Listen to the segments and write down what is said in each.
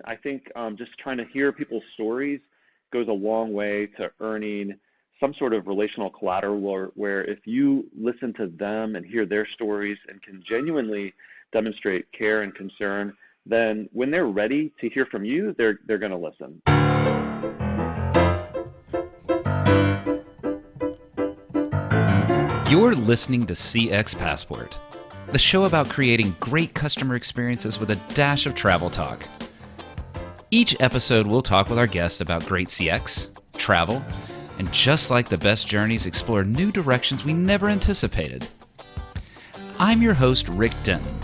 I think just trying to hear people's stories goes a long way to earning some sort of relational collateral where if you listen to them and hear their stories and can genuinely demonstrate care and concern, then when they're ready to hear from you, they're going to listen. You're listening to CX Passport, the show about creating great customer experiences with a dash of travel talk. Each episode, we'll talk with our guests about great CX, travel, and just like the best journeys, explore new directions we never anticipated. I'm your host, Rick Denton.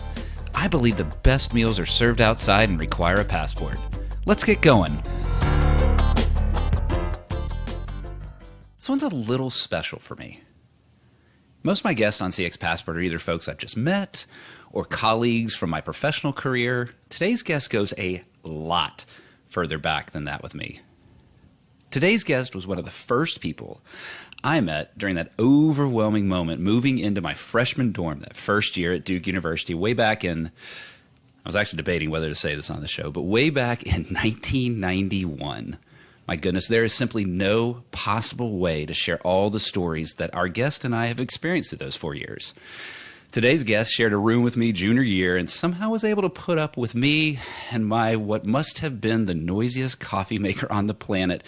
I believe the best meals are served outside and require a passport. Let's get going. This one's a little special for me. Most of my guests on CX Passport are either folks I've just met or colleagues from my professional career. Today's guest goes a lot further back than that with me. Today's guest was one of the first people I met during that overwhelming moment moving into my freshman dorm that first year at Duke University way back in, I was actually debating whether to say this on the show, but way back in 1991. My goodness, there is simply no possible way to share all the stories that our guest and I have experienced through those 4 years. Today's guest shared a room with me junior year and somehow was able to put up with me and my what must have been the noisiest coffee maker on the planet.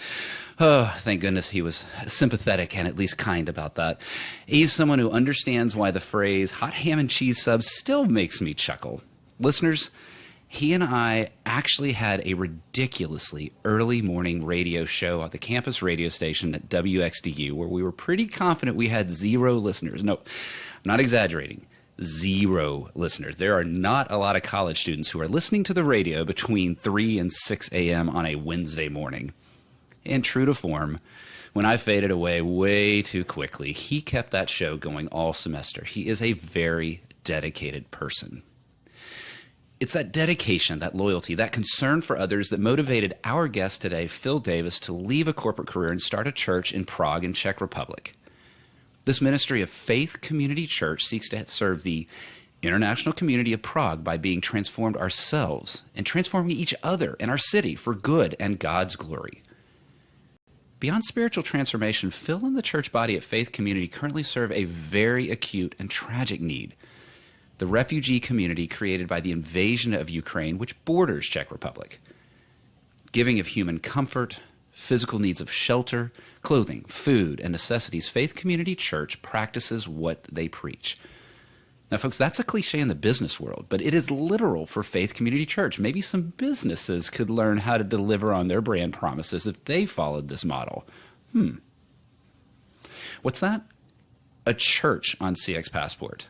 Oh, thank goodness he was sympathetic and at least kind about that. He's someone who understands why the phrase hot ham and cheese subs still makes me chuckle. Listeners, he and I actually had a ridiculously early morning radio show at the campus radio station at WXDU where we were pretty confident we had 0 listeners. No, I'm not exaggerating. 0 listeners. There are not a lot of college students who are listening to the radio between 3 and 6 a.m. on a Wednesday morning. And true to form, when I faded away way too quickly, he kept that show going all semester. He is a very dedicated person. It's that dedication, that loyalty, that concern for others that motivated our guest today, Phil Davis, to leave a corporate career and start a church in Prague in Czech Republic. This ministry of faith community church seeks to serve the international community of Prague by being transformed ourselves and transforming each other and our city for good and God's glory. Beyond spiritual transformation, Phil and the church body at Faith Community currently serve a very acute and tragic need. The refugee community created by the invasion of Ukraine, which borders Czech Republic. Giving of human comfort, physical needs of shelter, clothing, food, and necessities, Faith Community Church practices what they preach. Now, folks, that's a cliche in the business world, but it is literal for Faith Community Church. Maybe some businesses could learn how to deliver on their brand promises if they followed this model. What's that? A church on CX Passport.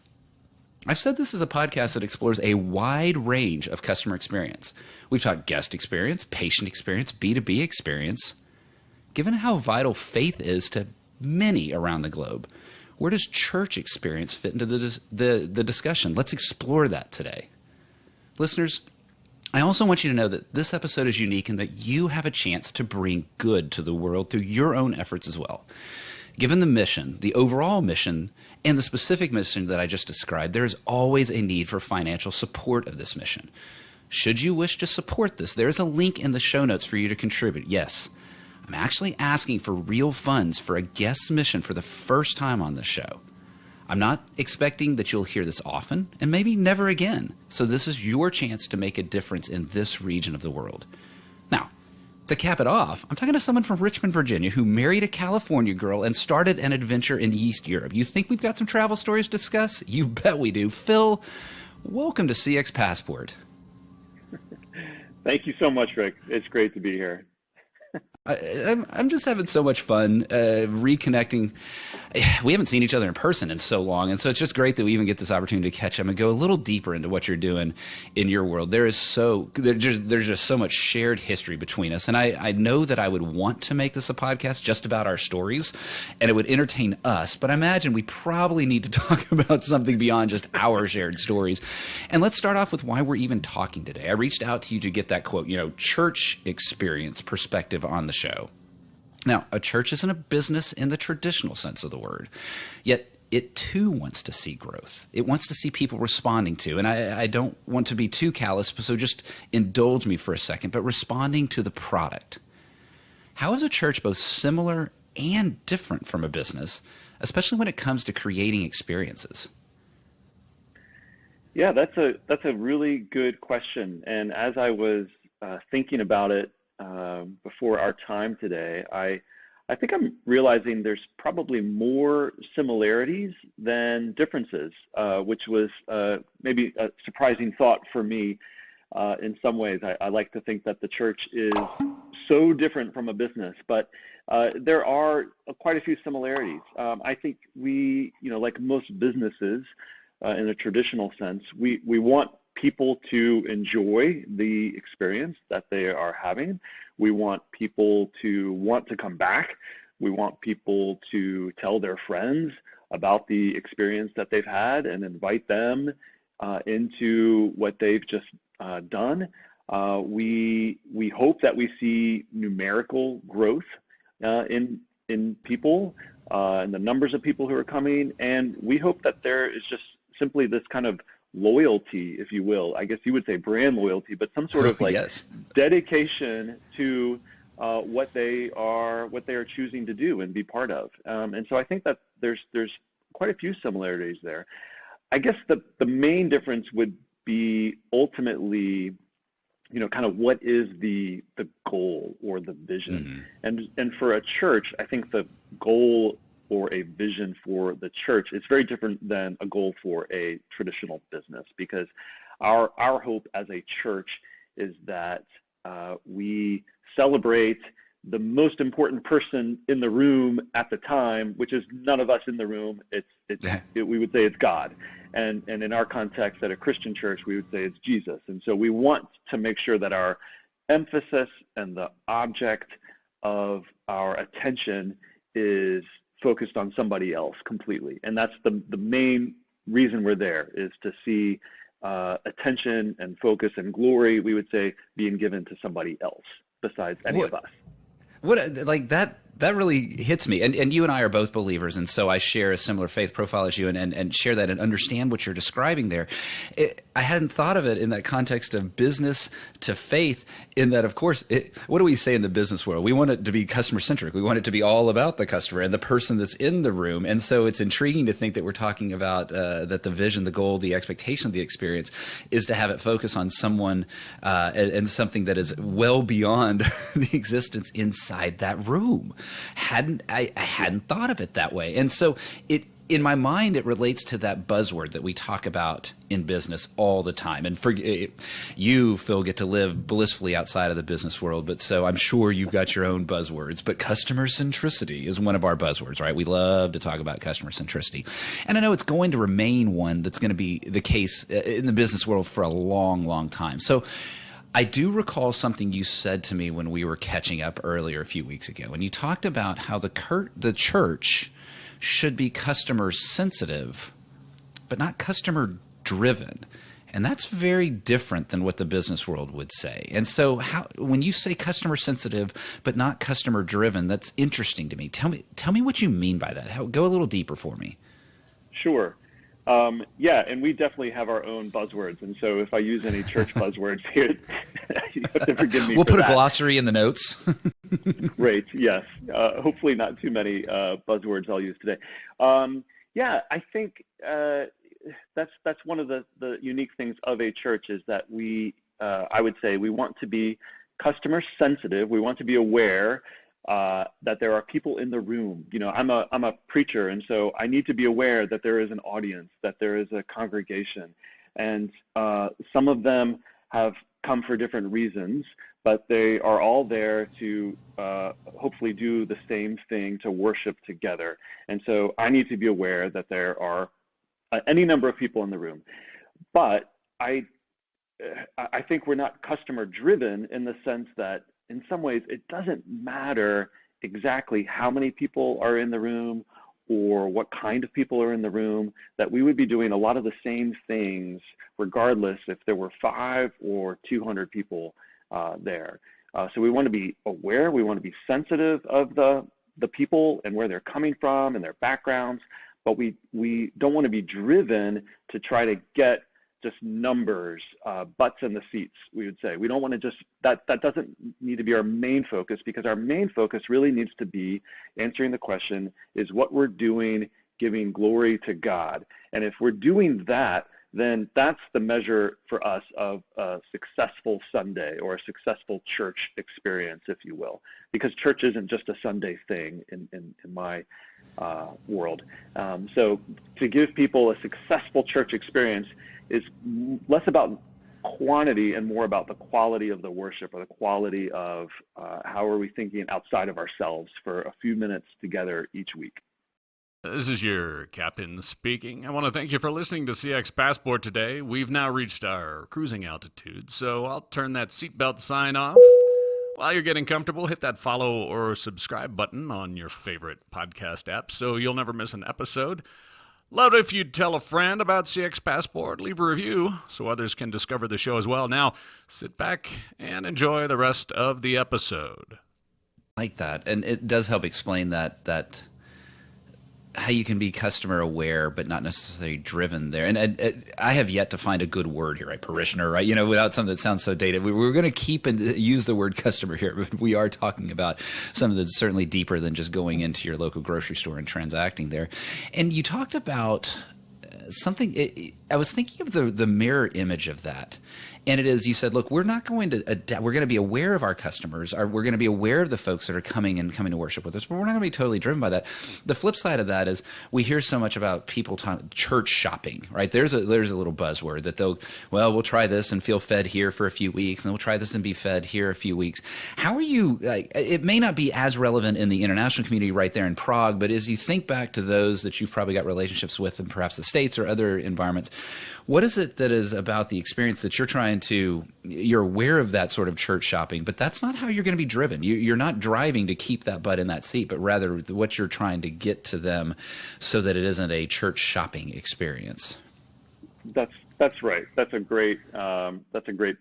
I've said this is a podcast that explores a wide range of customer experience. We've talked guest experience, patient experience, B2B experience. Given how vital faith is to many around the globe, where does church experience fit into the discussion? Let's explore that today. Listeners, I also want you to know that this episode is unique in that you have a chance to bring good to the world through your own efforts as well. Given the mission, the overall mission, and the specific mission that I just described, there is always a need for financial support of this mission. Should you wish to support this, there is a link in the show notes for you to contribute. Yes, I'm actually asking for real funds for a guest's mission for the first time on this show. I'm not expecting that you'll hear this often, and maybe never again. So this is your chance to make a difference in this region of the world. Now, to cap it off, I'm talking to someone from Richmond, Virginia, who married a California girl and started an adventure in East Europe. You think we've got some travel stories to discuss? You bet we do. Phil, welcome to CX Passport. Thank you so much, Rick. It's great to be here. I'm just having so much fun reconnecting. We haven't seen each other in person in so long, and so it's just great that we even get this opportunity to catch up and go a little deeper into what you're doing in your world. There's just so much shared history between us, and I know that I would want to make this a podcast just about our stories, and it would entertain us, but I imagine we probably need to talk about something beyond just our shared stories. And let's start off with why we're even talking today. I reached out to you to get that quote, church experience perspective on the show. Now, a church isn't a business in the traditional sense of the word, yet it too wants to see growth. It wants to see people responding to, and I don't want to be too callous, so just indulge me for a second, but responding to the product. How is a church both similar and different from a business, especially when it comes to creating experiences? Yeah, that's a really good question. And as I was thinking about it before our time today, I think I'm realizing there's probably more similarities than differences, which was maybe a surprising thought for me. In some ways, I like to think that the church is so different from a business, but there are quite a few similarities. I think we, like most businesses, in a traditional sense, we want people to enjoy the experience that they are having. We want people to want to come back. We want people to tell their friends about the experience that they've had and invite them into what they've just done. We hope that we see numerical growth in people and the numbers of people who are coming, and we hope that there is just simply this kind of loyalty, if you will. I guess you would say brand loyalty, but some sort of like Yes. dedication to what they are choosing to do and be part of. And so I think that there's quite a few similarities there. I guess the main difference would be ultimately, kind of what is the goal or the vision. And for a church, I think the goal or a vision for the church is very different than a goal for a traditional business, because our hope as a church is that we celebrate the most important person in the room at the time, which is none of us in the room. We would say it's God. And in our context at a Christian church, we would say it's Jesus. And so we want to make sure that our emphasis and the object of our attention is focused on somebody else completely. And that's the main reason we're there, is to see attention and focus and glory, we would say, being given to somebody else besides any of us. What, like that really hits me. And you and I are both believers, and so I share a similar faith profile as you, and share that and understand what you're describing there. I hadn't thought of it in that context of business to faith, in that, of course, what do we say in the business world? We want it to be customer centric. We want it to be all about the customer and the person that's in the room. And so it's intriguing to think that we're talking about that the vision, the goal, the expectation of the experience is to have it focus on someone and something that is well beyond the existence inside that room. I hadn't thought of it that way. And so in my mind, it relates to that buzzword that we talk about in business all the time. And for you, Phil, get to live blissfully outside of the business world, but so I'm sure you've got your own buzzwords. But customer centricity is one of our buzzwords, right? We love to talk about customer centricity. And I know it's going to remain one that's going to be the case in the business world for a long, long time. So I do recall something you said to me when we were catching up earlier a few weeks ago, and you talked about how the church should be customer sensitive, but not customer driven. And that's very different than what the business world would say. And so when you say customer sensitive, but not customer driven, that's interesting to me. Tell me what you mean by that. Go a little deeper for me. Sure. Yeah, and we definitely have our own buzzwords. And so if I use any church buzzwords here, you have to forgive me. We'll put a glossary in the notes. Great. Yes. Hopefully not too many buzzwords I'll use today. Yeah, I think that's one of the unique things of a church, is that I would say we want to be customer sensitive. We want to be aware that there are people in the room. I'm a preacher, and so I need to be aware that there is an audience, that there is a congregation, and some of them have come for different reasons, but they are all there to hopefully do the same thing, to worship together. And so I need to be aware that there are any number of people in the room. But I think we're not customer driven, in the sense that in some ways it doesn't matter exactly how many people are in the room or what kind of people are in the room, that we would be doing a lot of the same things regardless if there were 5 or 200 people there. So we want to be aware, we want to be sensitive of the people and where they're coming from and their backgrounds, but we don't want to be driven to try to get just numbers, butts in the seats, we would say. We don't want to just, that doesn't need to be our main focus, because our main focus really needs to be answering the question, is what we're doing giving glory to God? And if we're doing that, then that's the measure for us of a successful Sunday, or a successful church experience, if you will, because church isn't just a Sunday thing in my world. So to give people a successful church experience is less about quantity and more about the quality of the worship, or the quality of how are we thinking outside of ourselves for a few minutes together each week. This is your captain speaking. I want to thank you for listening to CX Passport today. We've now reached our cruising altitude, so I'll turn that seatbelt sign off. While you're getting comfortable, hit that follow or subscribe button on your favorite podcast app so you'll never miss an episode. Love it if you'd tell a friend about CX Passport, leave a review so others can discover the show as well. Now, sit back and enjoy the rest of the episode. I like that, and it does help explain that how you can be customer aware but not necessarily driven there. And I have yet to find a good word here, right? Parishioner, right? Without something that sounds so dated. We're going to keep and use the word customer here, but we are talking about something that's certainly deeper than just going into your local grocery store and transacting there. And you talked about something, I was thinking of the mirror image of that. And it is, you said, look, we're not going to adapt. We're going to be aware of our customers. We're going to be aware of the folks that are coming to worship with us, but we're not going to be totally driven by that. The flip side of that is we hear so much about people church shopping, right? There's a little buzzword that we'll try this and feel fed here for a few weeks, and we'll try this and be fed here a few weeks. How are you, it may not be as relevant in the international community right there in Prague, but as you think back to those that you've probably got relationships with in perhaps the States or other environments, what is it that is about the experience that you're aware of that sort of church shopping, but that's not how you're going to be driven. You're not driving to keep that butt in that seat, but rather what you're trying to get to them so that it isn't a church shopping experience. That's right. That's a great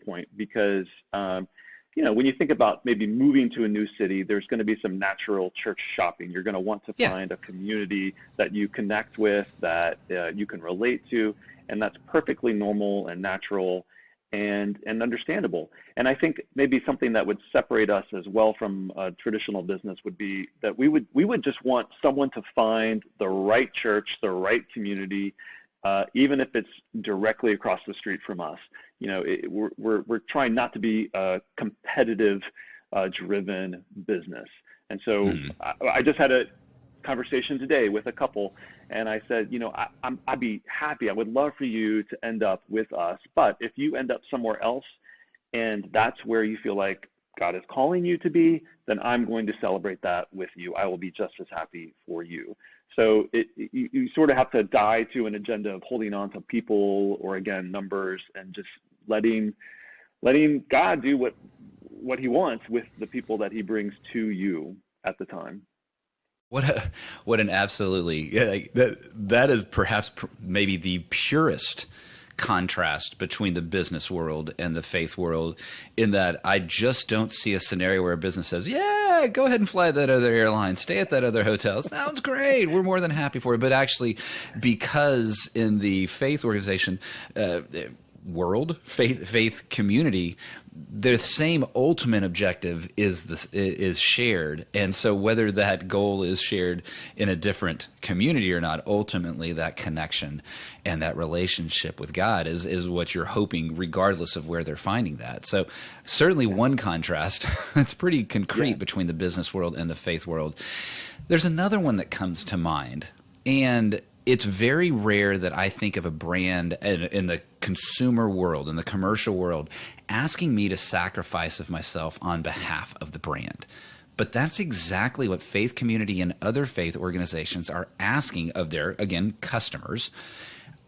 point, because when you think about maybe moving to a new city, there's going to be some natural church shopping. You're going to want to find a community that you connect with, that you can relate to, and that's perfectly normal and natural and understandable. And I think maybe something that would separate us as well from a traditional business would be that we would just want someone to find the right church, the right community, even if it's directly across the street from us. We're trying not to be a competitive driven business. And so I just had a conversation today with a couple, and I said, I'd be happy. I would love for you to end up with us, but if you end up somewhere else and that's where you feel like God is calling you to be, then I'm going to celebrate that with you. I will be just as happy for you. So you sort of have to die to an agenda of holding on to people, or again, numbers, and just letting God do what he wants with the people that he brings to you at the time. What an absolutely, that is perhaps maybe the purest contrast between the business world and the faith world, in that I just don't see a scenario where a business says, yeah, go ahead and fly that other airline, stay at that other hotel. Sounds great. We're more than happy for it. But actually, because in the faith organization, faith community, the same ultimate objective is shared. And so whether that goal is shared in a different community or not, ultimately that connection and that relationship with God is what you're hoping, regardless of where they're finding that. So certainly one contrast that's pretty concrete between the business world and the faith world. There's another one that comes to mind, and it's very rare that I think of a brand in the consumer world, in the commercial world, asking me to sacrifice of myself on behalf of the brand. But that's exactly what faith community and other faith organizations are asking of their, again, customers.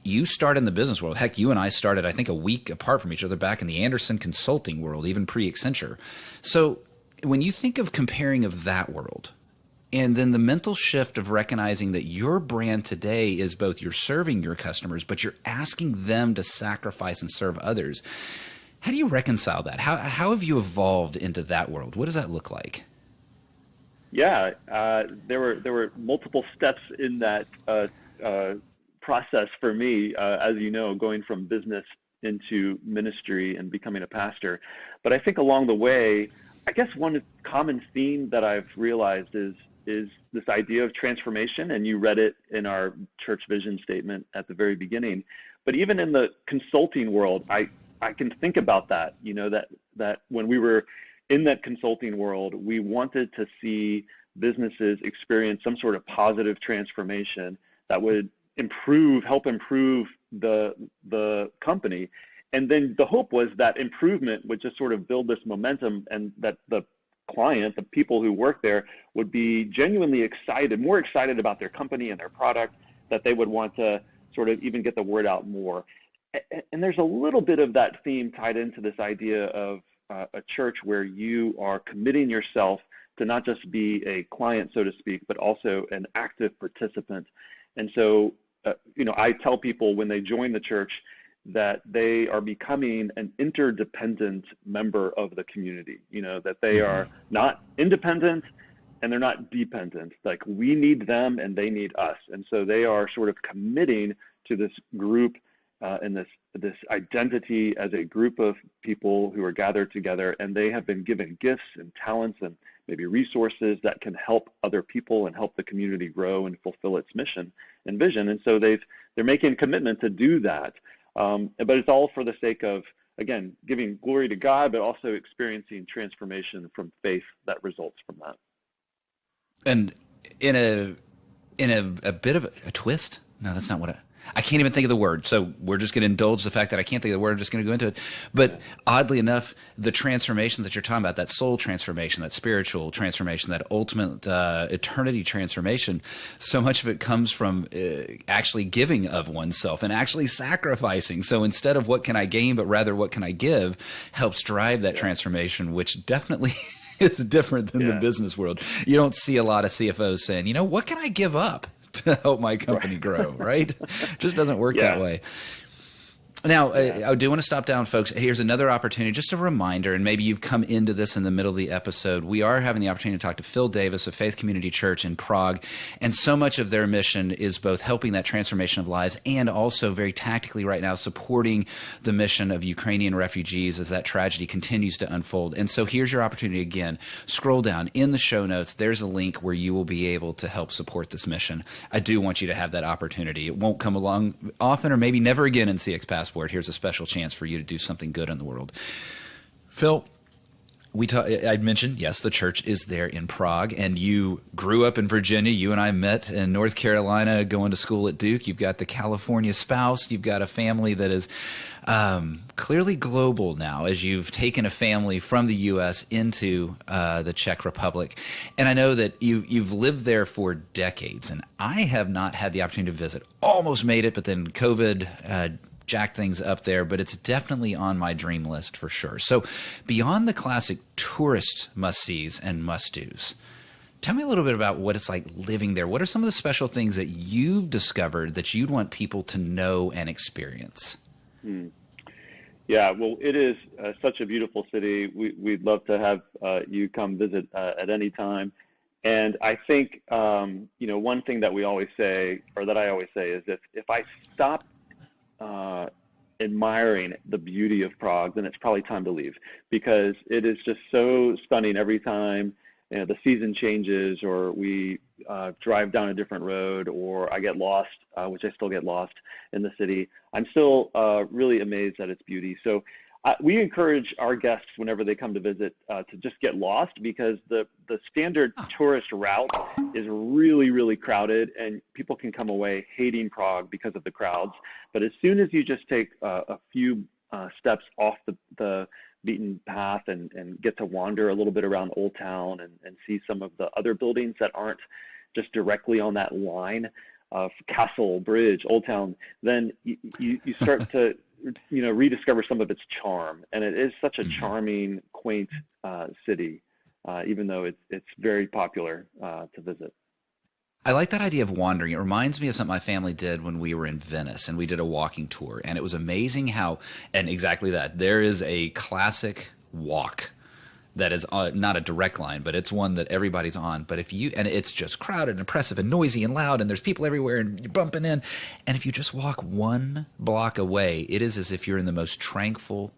You start in the business world. Heck, you and I started, I think, a week apart from each other back in the Anderson consulting world, even pre-Accenture. So when you think of comparing of that world, and then the mental shift of recognizing that your brand today is both you're serving your customers, but you're asking them to sacrifice and serve others. How do you reconcile that? How have you evolved into that world? What does that look like? Yeah, there were multiple steps in that process for me, as you know, going from business into ministry and becoming a pastor. But I think along the way, I guess one common theme that I've realized is this idea of transformation, and you read it in our church vision statement at the very beginning. But even in the consulting world, I can think about that, that when we were in that consulting world, we wanted to see businesses experience some sort of positive transformation that would help improve the company. And then the hope was that improvement would just sort of build this momentum, and that the client, the people who work there, would be genuinely excited, more excited about their company and their product, that they would want to sort of even get the word out more. And there's a little bit of that theme tied into this idea of a church where you are committing yourself to not just be a client, so to speak, but also an active participant. And so, I tell people when they join the church that they are becoming an interdependent member of the community, that they are not independent and they're not dependent. Like, we need them and they need us. And so they are sort of committing to this group and this identity as a group of people who are gathered together, and they have been given gifts and talents and maybe resources that can help other people and help the community grow and fulfill its mission and vision. And so they're making a commitment to do that. But it's all for the sake of, again, giving glory to God, but also experiencing transformation from faith that results from that. And in a bit of a twist, no, that's not what I can't even think of the word. So we're just going to indulge the fact that I can't think of the word. I'm just going to go into it. But oddly enough, the transformation that you're talking about, that soul transformation, that spiritual transformation, that ultimate eternity transformation, so much of it comes from actually giving of oneself and actually sacrificing. So instead of what can I gain, but rather what can I give, helps drive that transformation, which definitely is different than the business world. You don't see a lot of CFOs saying, what can I give up to help my company grow, right? Just doesn't work that way. Now, I do want to stop down, folks. Here's another opportunity, just a reminder, and maybe you've come into this in the middle of the episode. We are having the opportunity to talk to Phil Davis of Faith Community Church in Prague, and so much of their mission is both helping that transformation of lives and also very tactically right now supporting the mission of Ukrainian refugees as that tragedy continues to unfold. And so here's your opportunity again. Scroll down in the show notes. There's a link where you will be able to help support this mission. I do want you to have that opportunity. It won't come along often, or maybe never again in CX Passport. Here's a special chance for you to do something good in the world. Phil, I'd mentioned, yes, the church is there in Prague, and you grew up in Virginia. You and I met in North Carolina going to school at Duke. You've got the California spouse. You've got a family that is clearly global now, as you've taken a family from the U.S. into the Czech Republic. And I know that you've lived there for decades, and I have not had the opportunity to visit. Almost made it, but then COVID jacked things up there, but it's definitely on my dream list for sure. So beyond the classic tourist must-sees and must-dos, tell me a little bit about what it's like living there. What are some of the special things that you've discovered that you'd want people to know and experience? Yeah, well, it is such a beautiful city. We'd love to have you come visit at any time. And I think, one thing that we always say, or that I always say, is if I stop admiring the beauty of Prague, then it's probably time to leave, because it is just so stunning every time the season changes, or we drive down a different road, or I get lost, which I still get lost in the city. I'm still really amazed at its beauty. So we encourage our guests, whenever they come to visit, to just get lost, because the standard tourist route is really, really crowded, and people can come away hating Prague because of the crowds. But as soon as you just take a few steps off the beaten path and get to wander a little bit around Old Town and see some of the other buildings that aren't just directly on that line of Castle, Bridge, Old Town, then you start to rediscover some of its charm. And it is such a charming, quaint city, even though it's very popular to visit. I like that idea of wandering. It reminds me of something my family did when we were in Venice, and we did a walking tour. And it was amazing how, and exactly that, there is a classic walk that is not a direct line, but it's one that everybody's on. But if you, and it's just crowded and oppressive and noisy and loud, and there's people everywhere and you're bumping in. And if you just walk one block away, it is as if you're in the most tranquil,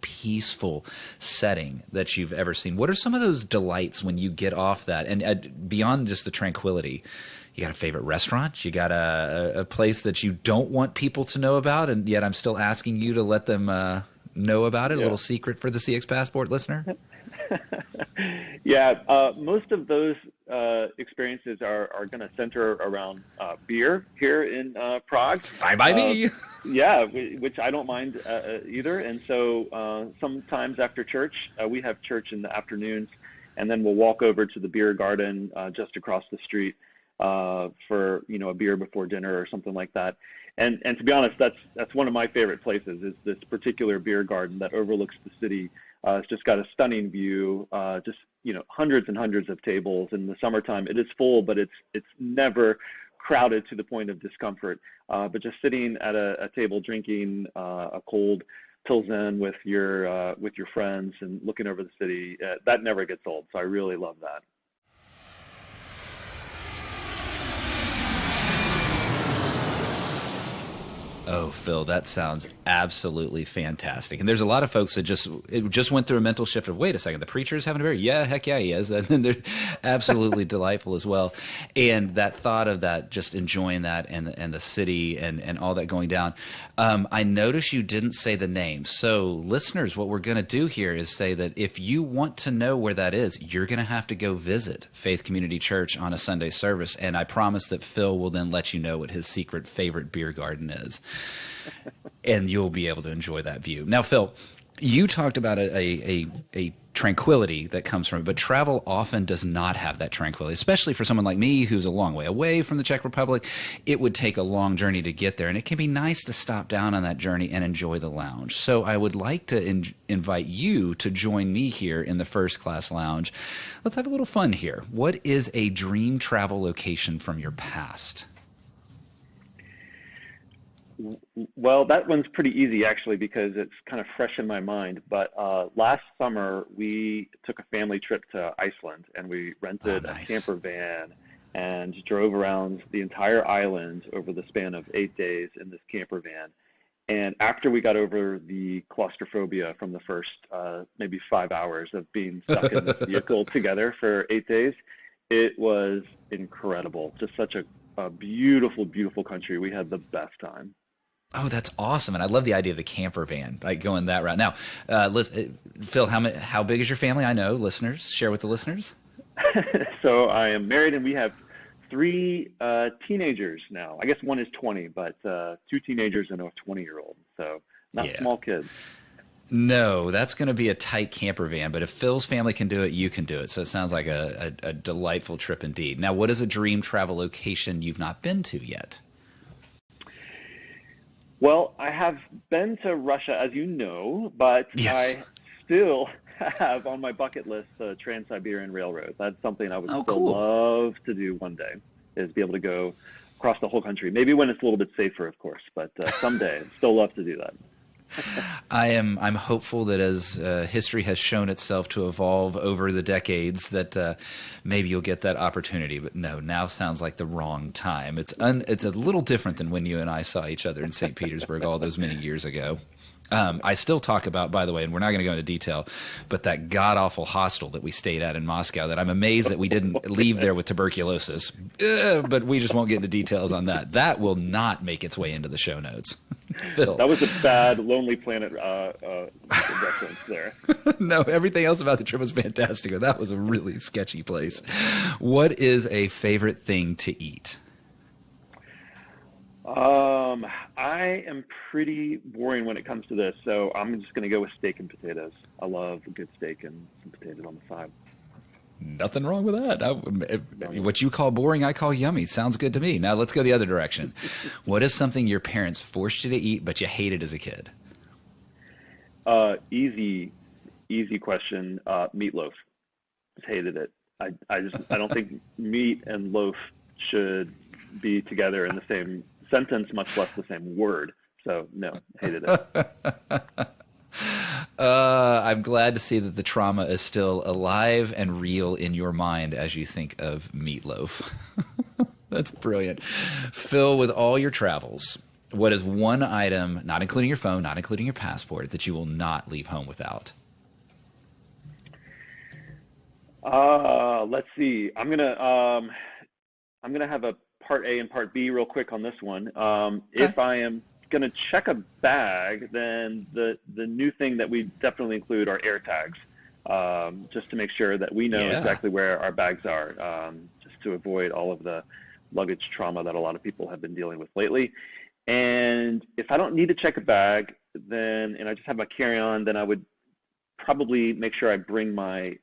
peaceful setting that you've ever seen. What are some of those delights when you get off that? And beyond just the tranquility, you got a favorite restaurant? You got a place that you don't want people to know about, and yet I'm still asking you to let them know about it? Yeah. A little secret for the CX Passport listener? Yeah, most of those experiences are going to center around beer here in Prague. Fine by me. Yeah, which I don't mind either. And so sometimes after church, we have church in the afternoons, and then we'll walk over to the beer garden just across the street for a beer before dinner or something like that. And to be honest, that's one of my favorite places, is this particular beer garden that overlooks the city. It's just got a stunning view, just hundreds and hundreds of tables. In the summertime, it is full, but it's never crowded to the point of discomfort. But just sitting at a table drinking a cold Pilsen with your friends and looking over the city, that never gets old. So I really love that. Oh, Phil, that sounds absolutely fantastic. And there's a lot of folks that just went through a mental shift of, wait a second, the preacher is having a beer? Yeah, heck yeah, he is. And then they're absolutely delightful as well. And that thought of that, just enjoying that and the city and all that going down. I notice you didn't say the name. So listeners, what we're going to do here is say that if you want to know where that is, you're going to have to go visit Faith Community Church on a Sunday service. And I promise that Phil will then let you know what his secret favorite beer garden is. And you'll be able to enjoy that view. Now, Phil, you talked about a tranquility that comes from it, but travel often does not have that tranquility, especially for someone like me who's a long way away from the Czech Republic. It would take a long journey to get there, and it can be nice to stop down on that journey and enjoy the lounge. So I would like to invite you to join me here in the First Class Lounge. Let's have a little fun here. What is a dream travel location from your past? Well, that one's pretty easy, actually, because it's kind of fresh in my mind. But last summer, we took a family trip to Iceland, and we rented a camper van and drove around the entire island over the span of 8 days in this camper van. And after we got over the claustrophobia from the first maybe 5 hours of being stuck in this vehicle together for 8 days, it was incredible. Just such a beautiful, beautiful country. We had the best time. Oh, that's awesome. And I love the idea of the camper van, like going that route. Now, Phil, how big is your family? I know, listeners. Share with the listeners. So I am married, and we have 3 teenagers now. I guess one is 20, but 2 teenagers and a 20-year-old. So not small kids. No, that's going to be a tight camper van. But if Phil's family can do it, you can do it. So it sounds like a delightful trip indeed. Now, what is a dream travel location you've not been to yet? Well, I have been to Russia, as you know, but yes. I still have on my bucket list the Trans-Siberian Railroad. That's something I would love to do one day, is be able to go across the whole country. Maybe when it's a little bit safer, of course, but someday I'd still love to do that. I'm hopeful that as history has shown itself to evolve over the decades, that maybe you'll get that opportunity. But no, now sounds like the wrong time. It's a little different than when you and I saw each other in St. Petersburg all those many years ago. I still talk about, by the way, and we're not going to go into detail, but that god-awful hostel that we stayed at in Moscow that I'm amazed that we didn't leave there with tuberculosis. But we just won't get into details on that. That will not make its way into the show notes. Phil. That was a bad Lonely Planet reference there. No, everything else about the trip was fantastic, but that was a really sketchy place. What is a favorite thing to eat? I am pretty boring when it comes to this, so I'm just going to go with steak and potatoes. I love a good steak and some potatoes on the side. Nothing wrong with that. What you call boring, I call yummy. Sounds good to me. Now let's go the other direction. What is something your parents forced you to eat, but you hated as a kid? Easy question. Meatloaf. Just hated it. I don't think meat and loaf should be together in the same sentence, much less the same word. So no, hated it. I'm glad to see that the trauma is still alive and real in your mind as you think of meatloaf. That's brilliant. Phil, with all your travels, what is one item, not including your phone, not including your passport, that you will not leave home without? Let's see. I'm gonna have a part A and part B real quick on this one. Okay. If I am gonna check a bag, then the new thing that we definitely include are air tags, just to make sure that we know Yeah. exactly where our bags are, just to avoid all of the luggage trauma that a lot of people have been dealing with lately. And if I don't need to check a bag, then and I just have my carry-on, then I would probably make sure I bring my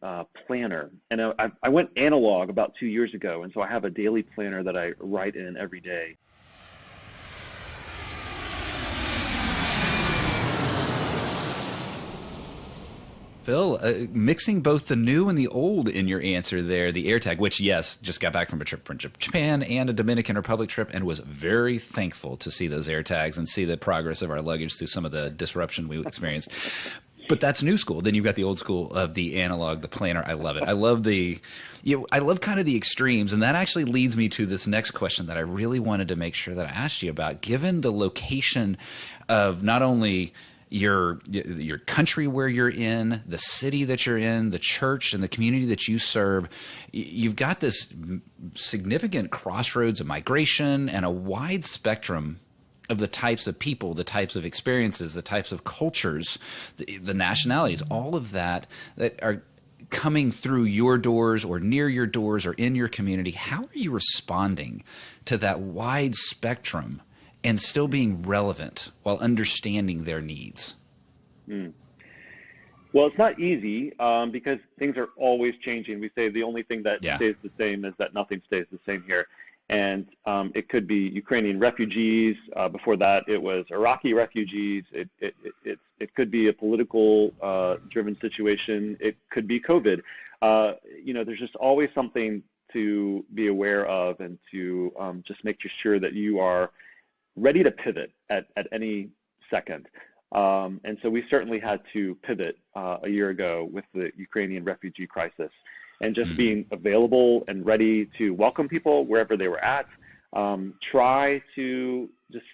planner. And I went analog about 2 years ago, and so I have a daily planner that I write in every day. Phil, mixing both the new and the old in your answer there, the AirTag, which, yes, just got back from a trip from Japan and a Dominican Republic trip and was very thankful to see those AirTags and see the progress of our luggage through some of the disruption we experienced. But that's new school. Then you've got the old school of the analog, the planner. I love it. I love I love kind of the extremes. And that actually leads me to this next question that I really wanted to make sure that I asked you about. Given the location of not only your country where you're in, the city that you're in, the church and the community that you serve, you've got this significant crossroads of migration and a wide spectrum of the types of people, the types of experiences, the types of cultures, the nationalities, all of that are coming through your doors or near your doors or in your community. How are you responding to that wide spectrum and still being relevant while understanding their needs? Mm. Well, it's not easy because things are always changing. We say the only thing that Yeah. stays the same is that nothing stays the same here. And it could be Ukrainian refugees. Before that, it was Iraqi refugees. It could be a political driven situation. It could be COVID. There's just always something to be aware of and to just make sure that you are ready to pivot at any second. And so we certainly had to pivot a year ago with the Ukrainian refugee crisis and just being available and ready to welcome people wherever they were at. Try to just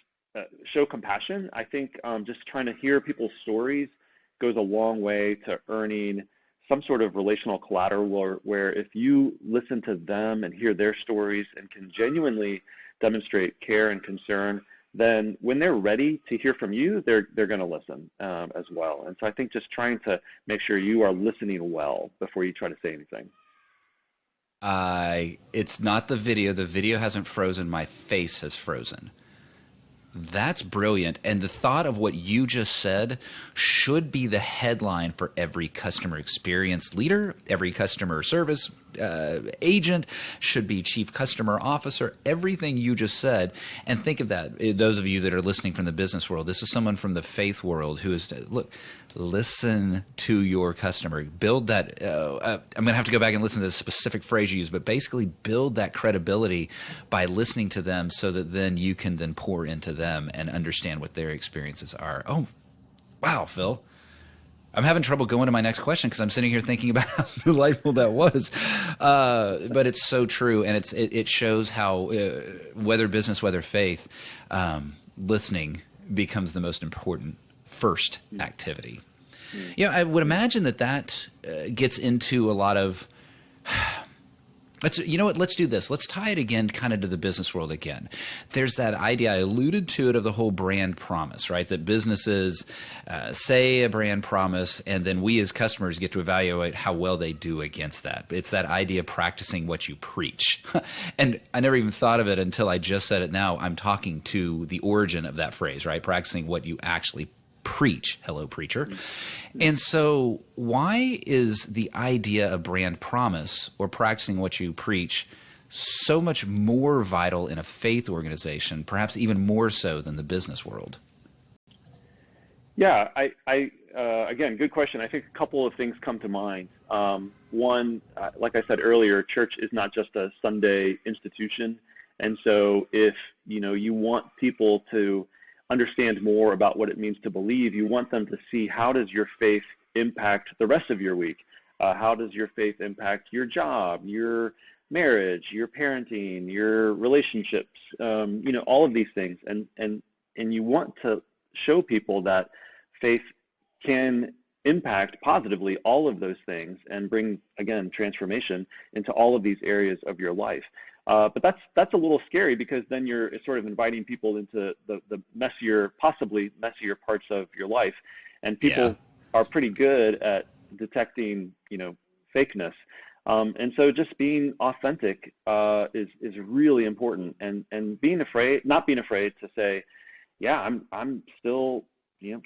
show compassion. I think just trying to hear people's stories goes a long way to earning some sort of relational collateral where if you listen to them and hear their stories and can genuinely demonstrate care and concern, then when they're ready to hear from you, they're going to listen as well. And so I think just trying to make sure you are listening well before you try to say anything. It's not the video. The video hasn't frozen. My face has frozen. That's brilliant. And the thought of what you just said should be the headline for every customer experience leader, every customer service agent, should be chief customer officer, everything you just said. And think of that. Those of you that are listening from the business world, this is someone from the faith world who is, look, listen to your customer. Build that. I'm going to have to go back and listen to the specific phrase you use, but basically build that credibility by listening to them so that then you can then pour into them and understand what their experiences are. Oh, wow, Phil. I'm having trouble going to my next question because I'm sitting here thinking about how delightful that was. But it's so true, and it shows how whether business, whether faith, listening becomes the most important first activity. I would imagine that gets into a lot of. You know what? Let's do this. Let's tie it again kind of to the business world again. There's that idea, I alluded to it, of the whole brand promise, right? That businesses say a brand promise, and then we as customers get to evaluate how well they do against that. It's that idea of practicing what you preach. And I never even thought of it until I just said it now. I'm talking to the origin of that phrase, right? Practicing what you actually preach. Hello, preacher. And so why is the idea of brand promise or practicing what you preach so much more vital in a faith organization, perhaps even more so than the business world? Yeah, again, good question. I think a couple of things come to mind. One, like I said earlier, church is not just a Sunday institution. And so if, you want people to understand more about what it means to believe, you want them to see, how does your faith impact the rest of your week? How does your faith impact your job, your marriage, your parenting, your relationships, all of these things. And you want to show people that faith can impact positively all of those things and bring, again, transformation into all of these areas of your life. But that's a little scary, because then you're sort of inviting people into the messier, possibly messier parts of your life. And people are pretty good at detecting, fakeness. And so just being authentic is really important, and not being afraid to say, yeah, I'm still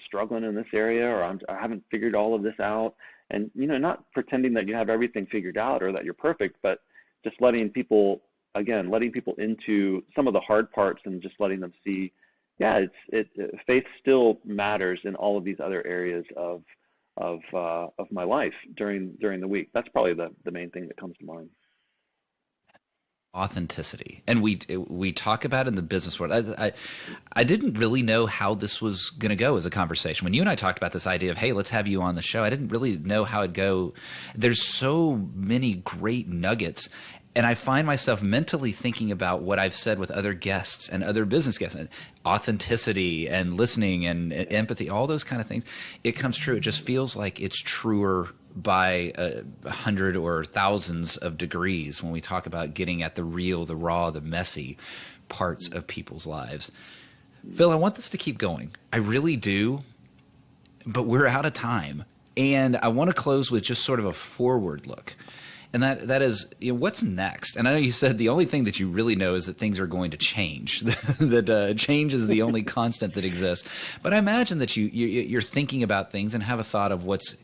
struggling in this area, or I haven't figured all of this out, and not pretending that you have everything figured out or that you're perfect, but just letting people into some of the hard parts, and just letting them see, faith still matters in all of these other areas of my life during the week. That's probably the main thing that comes to mind. Authenticity. And we talk about it in the business world. I didn't really know how this was going to go as a conversation. When you and I talked about this idea of, hey, let's have you on the show, I didn't really know how it'd go. There's so many great nuggets. And I find myself mentally thinking about what I've said with other guests and other business guests, and authenticity and listening and empathy, all those kind of things. It comes true. It just feels like it's truer by 100 or thousands of degrees when we talk about getting at the real, the raw, the messy parts of people's lives. Phil, I want this to keep going. I really do, but we're out of time. And I want to close with just sort of a forward look. And that is, what's next? And I know you said the only thing that you really know is that things are going to change, that change is the only constant that exists. But I imagine that you're thinking about things and have a thought of what's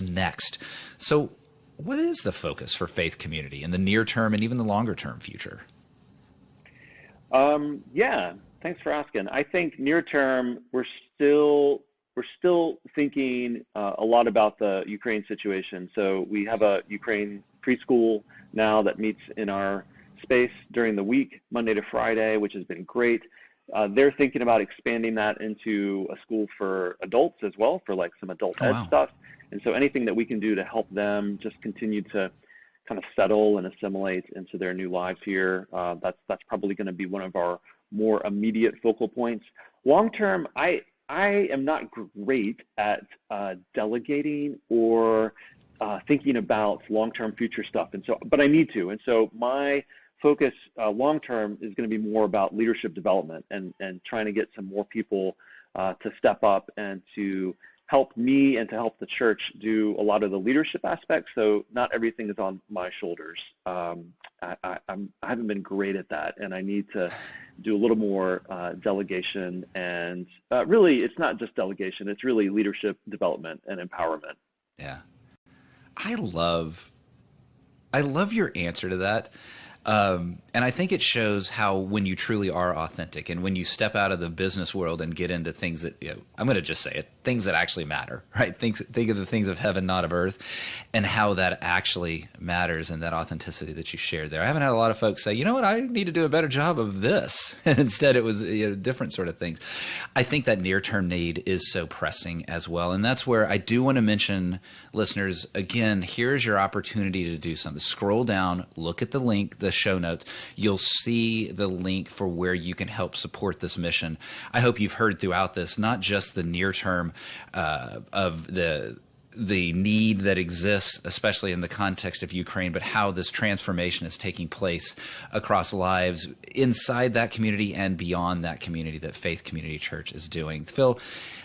next. So what is the focus for Faith Community in the near term and even the longer term future? Thanks for asking. I think near term, we're still thinking a lot about the Ukraine situation. So we have a Ukraine preschool now that meets in our space during the week, Monday to Friday, which has been great. They're thinking about expanding that into a school for adults as well, for like some adult ed stuff. And so anything that we can do to help them just continue to kind of settle and assimilate into their new lives here, that's probably going to be one of our more immediate focal points. Long term, I am not great at delegating or thinking about long-term future stuff, but I need to. And so my focus long-term is going to be more about leadership development and trying to get some more people to step up and to help me and to help the church do a lot of the leadership aspects. So not everything is on my shoulders. I haven't been great at that, and I need to do a little more delegation. And really, it's not just delegation; it's really leadership development and empowerment. Yeah, I love your answer to that. And I think it shows how when you truly are authentic and when you step out of the business world and get into things that, I'm going to just say it, things that actually matter, right? Think of the things of heaven, not of earth, and how that actually matters, and that authenticity that you shared there. I haven't had a lot of folks say, you know what, I need to do a better job of this. And instead it was different sort of things. I think that near-term need is so pressing as well. And that's where I do want to mention, listeners, again, here's your opportunity to do something. Scroll down, look at the link, the show notes. You'll see the link for where you can help support this mission. I hope you've heard throughout this, not just the near term of the need that exists, especially in the context of Ukraine, but how this transformation is taking place across lives inside that community and beyond that community that Faith Community Church is doing. Phil,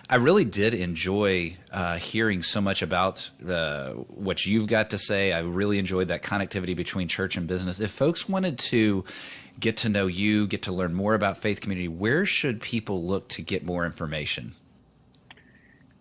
I really did enjoy hearing so much about what you've got to say. I really enjoyed that connectivity between church and business. If folks wanted to get to know you, get to learn more about Faith Community, where should people look to get more information?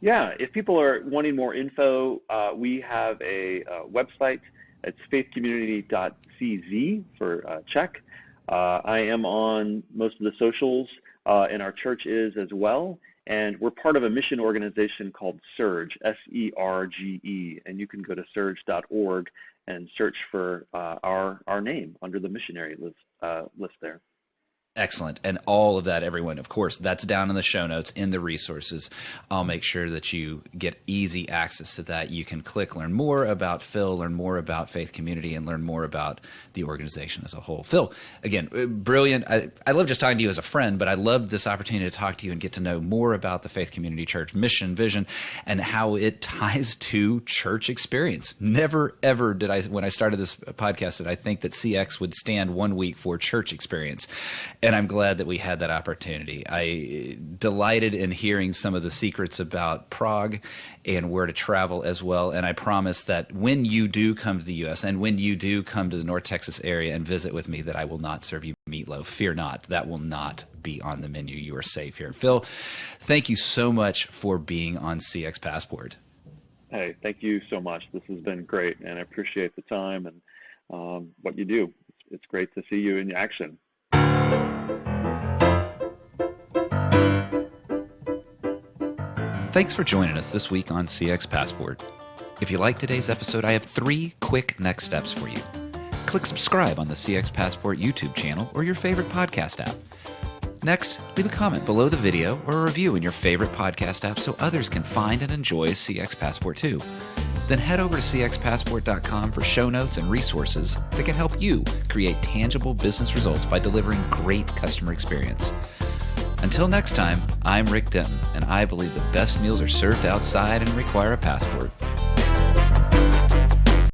Yeah, if people are wanting more info, we have a website. It's faithcommunity.cz for Czech. I am on most of the socials, and our church is as well. And we're part of a mission organization called SURGE, S-E-R-G-E. And you can go to surge.org and search for our name under the missionary list there. Excellent. And all of that, everyone, of course, that's down in the show notes in the resources. I'll make sure that you get easy access to that. You can click, learn more about Phil, learn more about Faith Community, and learn more about the organization as a whole. Phil, again, brilliant. I love just talking to you as a friend, but I love this opportunity to talk to you and get to know more about the Faith Community Church mission, vision, and how it ties to church experience. Never, ever did I, when I started this podcast, did I think that CX would stand 1 week for church experience. And I'm glad that we had that opportunity. I delighted in hearing some of the secrets about Prague and where to travel as well. And I promise that when you do come to the U.S. and when you do come to the North Texas area and visit with me, that I will not serve you meatloaf. Fear not. That will not be on the menu. You are safe here. Phil, thank you so much for being on CX Passport. Hey, thank you so much. This has been great, and I appreciate the time and what you do. It's great to see you in action. Thanks for joining us this week on CX Passport. If you like today's episode, I have 3 quick next steps for you. Click subscribe on the CX Passport YouTube channel or your favorite podcast app. Next, leave a comment below the video or a review in your favorite podcast app so others can find and enjoy CX Passport too. Then head over to cxpassport.com for show notes and resources that can help you create tangible business results by delivering great customer experience. Until next time, I'm Rick Denton, and I believe the best meals are served outside and require a passport.